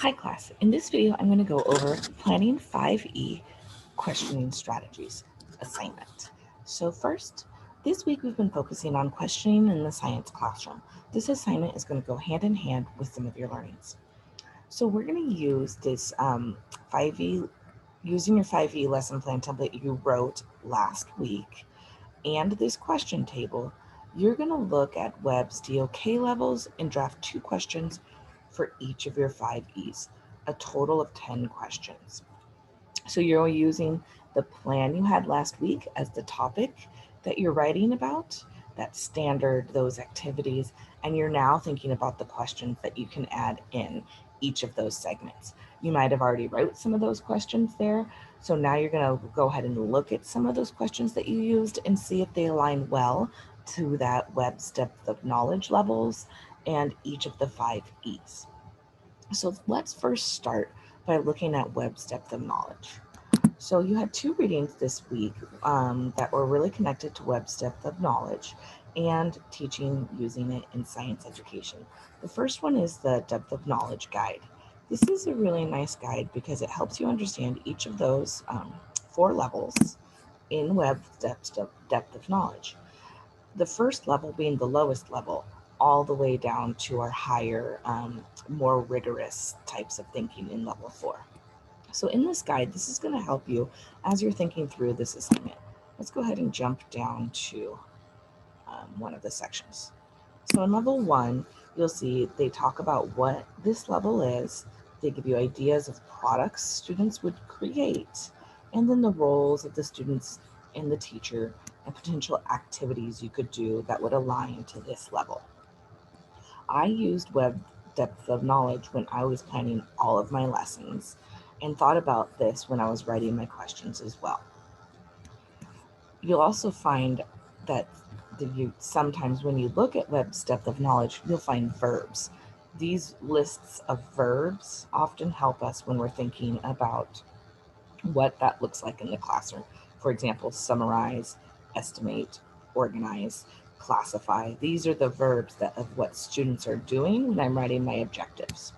Hi class, in this video I'm going to go over Planning 5E Questioning Strategies assignment. So first, this week we've been focusing on questioning in the science classroom. This assignment is going to go hand in hand with some of your learnings. So we're going to use this 5E, using your 5E lesson plan template you wrote last week and this question table. You're going to look at Webb's DOK levels and draft 2 questions for each of your 5Es, a total of 10 questions. So you're using the plan you had last week as the topic that you're writing about, that standard, those activities, and you're now thinking about the questions that you can add in each of those segments. You might have already wrote some of those questions there, so now you're going to go ahead and look at some of those questions that you used and see if they align well to that Webb's depth of knowledge levels and each of the 5Es. So let's first start by looking at Webb's depth of knowledge. So you had 2 readings this week that were really connected to Webb's depth of knowledge and teaching using it in science education. The first one is the Depth of Knowledge Guide. This is a really nice guide because it helps you understand each of those 4 levels in Webb's depth of knowledge. The first level being the lowest level, all the way down to our higher, more rigorous types of thinking in level 4. So in this guide, this is going to help you as you're thinking through this assignment. Let's go ahead and jump down to one of the sections. So in level 1, you'll see they talk about what this level is. They give you ideas of products students would create, and then the roles of the students and the teacher and potential activities you could do that would align to this level. I used Webb depth of knowledge when I was planning all of my lessons and thought about this when I was writing my questions as well. You'll also find that sometimes when you look at Webb's depth of knowledge, you'll find verbs. These lists of verbs often help us when we're thinking about what that looks like in the classroom. For example, summarize, estimate, organize, classify. These are the verbs of what students are doing when I'm writing my objectives.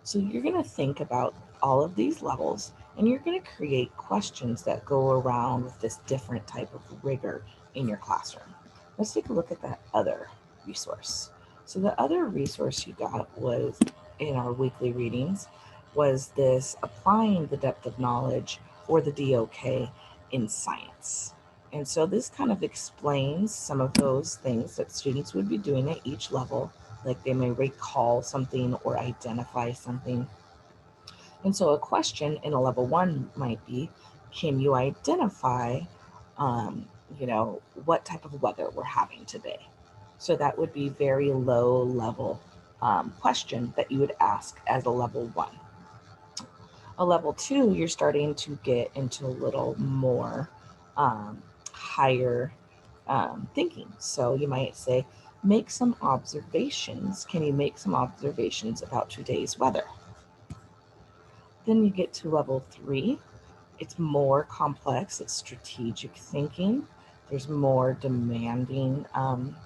So you're going to think about all of these levels and you're going to create questions that go around with this different type of rigor in your classroom. Let's take a look at that other resource. So the other resource you got was in our weekly readings was this applying the depth of knowledge or the DOK in science. And so this kind of explains some of those things that students would be doing at each level, like they may recall something or identify something. And so a question in a level 1 might be, can you identify, what type of weather we're having today? So that would be very low level question that you would ask as a level 1. A level 2, you're starting to get into a little more higher thinking. So you might say, make some observations. Can you make some observations about today's weather? Then you get to level 3. It's more complex. It's strategic thinking. There's more demanding on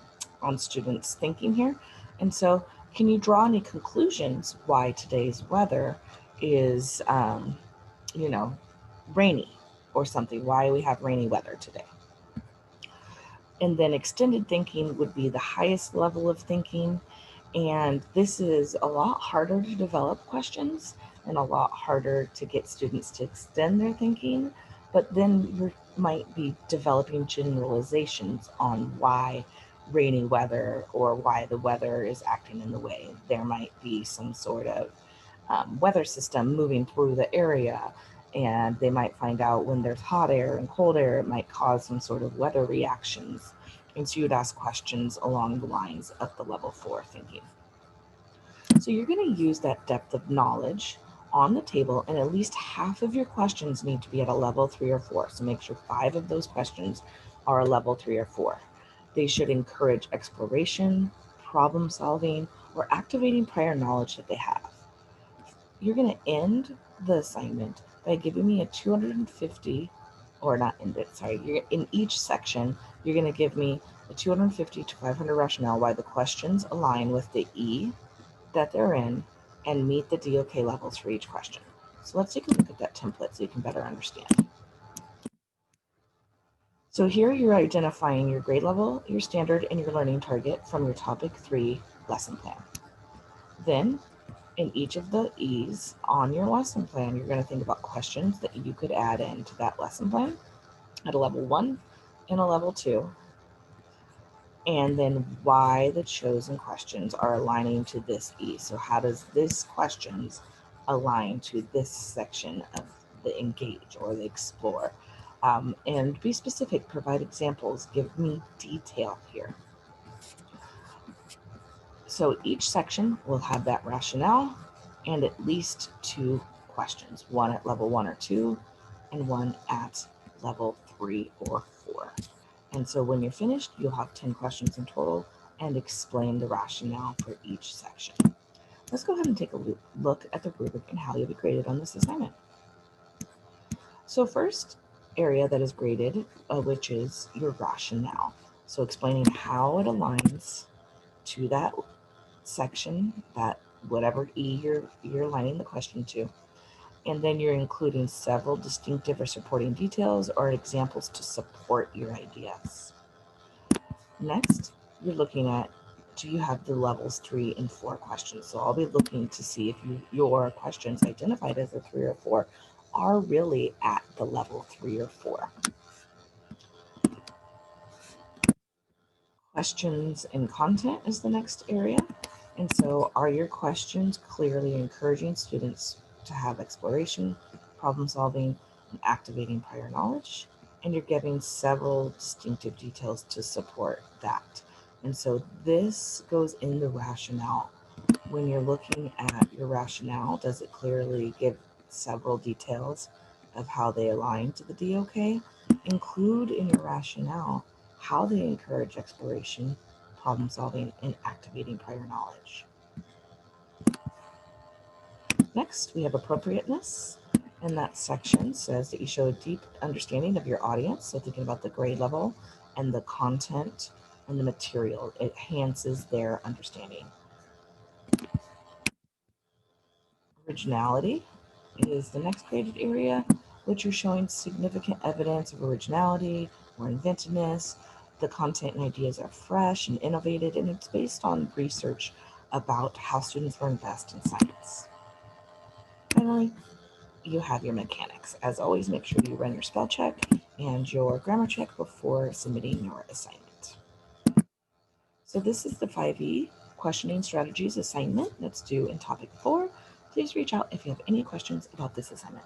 students' thinking here. And so can you draw any conclusions why today's weather is, rainy or something? Why we have rainy weather today? And then extended thinking would be the highest level of thinking. And this is a lot harder to develop questions and a lot harder to get students to extend their thinking. But then you might be developing generalizations on why rainy weather or why the weather is acting in the way. There might be some sort of weather system moving through the area, and they might find out when there's hot air and cold air, it might cause some sort of weather reactions. And so you'd ask questions along the lines of the level 4 thinking. So you're going to use that depth of knowledge on the table, and at least half of your questions need to be at a level 3 or 4. So make sure 5 of those questions are a level 3 or 4. They should encourage exploration, problem solving, or activating prior knowledge that they have. You're going to end the assignment by giving me a 250, or not end it, sorry, in each section, you're going to give me a 250 to 500 rationale why the questions align with the E that they're in and meet the DOK levels for each question. So let's take a look at that template so you can better understand. So here you're identifying your grade level, your standard, and your learning target from your topic 3 lesson plan. Then in each of the E's on your lesson plan, you're going to think about questions that you could add into that lesson plan at a level 1 and a level 2, and then why the chosen questions are aligning to this E. So how does this questions align to this section of the engage or the explore? And be specific, provide examples, give me detail here. So each section will have that rationale and at least 2 questions, one at level 1 or 2 and one at level 3 or 4. And so when you're finished, you'll have 10 questions in total and explain the rationale for each section. Let's go ahead and take a look at the rubric and how you'll be graded on this assignment. So first area that is graded, which is your rationale. So explaining how it aligns to that section, that whatever E you're aligning the question to. And then you're including several distinctive or supporting details or examples to support your ideas. Next, you're looking at, do you have the levels 3 and 4 questions? So I'll be looking to see if your questions identified as a 3 or 4 are really at the level 3 or 4. Questions and content is the next area. And so are your questions clearly encouraging students to have exploration, problem solving, and activating prior knowledge? And you're giving several distinctive details to support that. And so this goes in the rationale. When you're looking at your rationale, does it clearly give several details of how they align to the DOK? Include in your rationale how they encourage exploration, problem solving, and activating prior knowledge. Next, we have appropriateness. And that section says that you show a deep understanding of your audience. So thinking about the grade level and the content and the material, it enhances their understanding. Originality is the next graded area, which you're showing significant evidence of originality or inventiveness. The content and ideas are fresh and innovative, and it's based on research about how students learn best in science. Finally, you have your mechanics. As always, make sure you run your spell check and your grammar check before submitting your assignment. So this is the 5E questioning strategies assignment that's due in topic 4. Please reach out if you have any questions about this assignment.